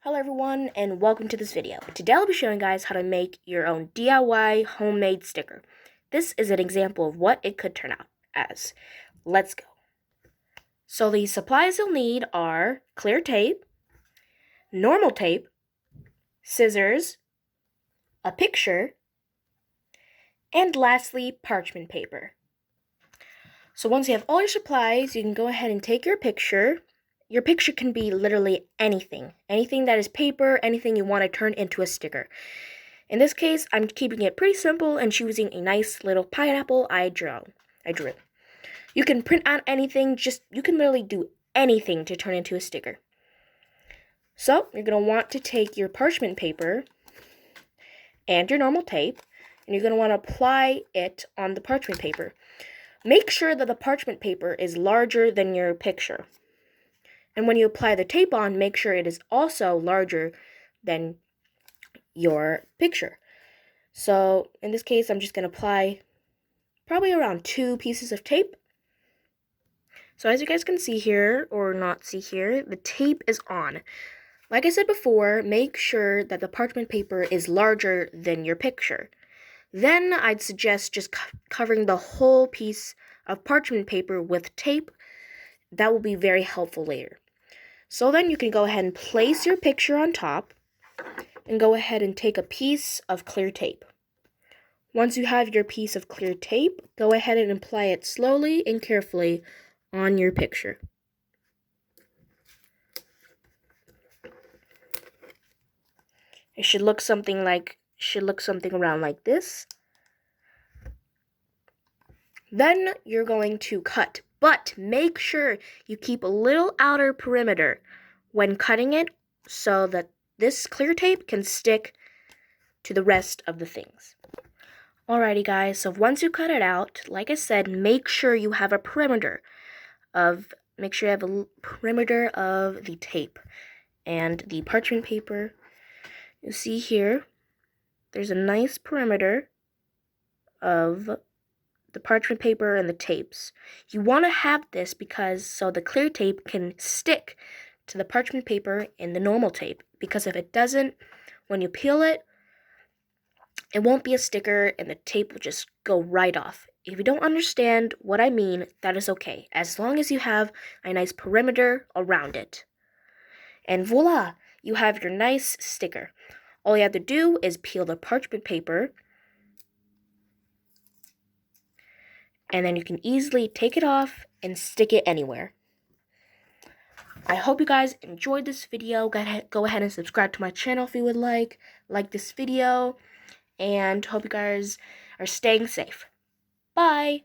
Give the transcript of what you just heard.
Hello everyone and welcome to this video. Today I'll be showing you guys how to make your own DIY homemade sticker. This is an example of what it could turn out as. Let's go. So the supplies you'll need are clear tape, normal tape, scissors, a picture, and lastly parchment paper. So once you have all your supplies, you can go ahead and take your picture. Your picture can be literally anything that is paper, anything you want to turn into a sticker. In this case, I'm keeping it pretty simple and choosing a nice little pineapple I drew. You can print out anything, you can literally do anything to turn into a sticker. So, you're going to want to take your parchment paper and your normal tape, and you're going to want to apply it on the parchment paper. Make sure that the parchment paper is larger than your picture. And when you apply the tape on, make sure it is also larger than your picture. So in this case, I'm just going to apply probably around 2 pieces of tape. So as you guys can see here, or not see here, the tape is on. Like I said before, make sure that the parchment paper is larger than your picture. Then I'd suggest just covering the whole piece of parchment paper with tape. That will be very helpful later. So then you can go ahead and place your picture on top and go ahead and take a piece of clear tape. Once you have your piece of clear tape, go ahead and apply it slowly and carefully on your picture. It should look something around like this. Then you're going to cut, but make sure you keep a little outer perimeter when cutting it so that this clear tape can stick to the rest of the things. Alrighty guys, so once you cut it out, like I said, make sure you have a perimeter of the tape and the parchment paper. You see here, there's a nice perimeter of the parchment paper and the tapes. You want to have this because so the clear tape can stick to the parchment paper and the normal tape, because if it doesn't, when you peel it, it won't be a sticker and the tape will just go right off. If you don't understand what I mean, that is okay, as long as you have a nice perimeter around it. And voila, you have your nice sticker. All you have to do is peel the parchment paper, and then you can easily take it off and stick it anywhere. I hope you guys enjoyed this video. Go ahead and subscribe to my channel if you would like this video, and hope you guys are staying safe. Bye!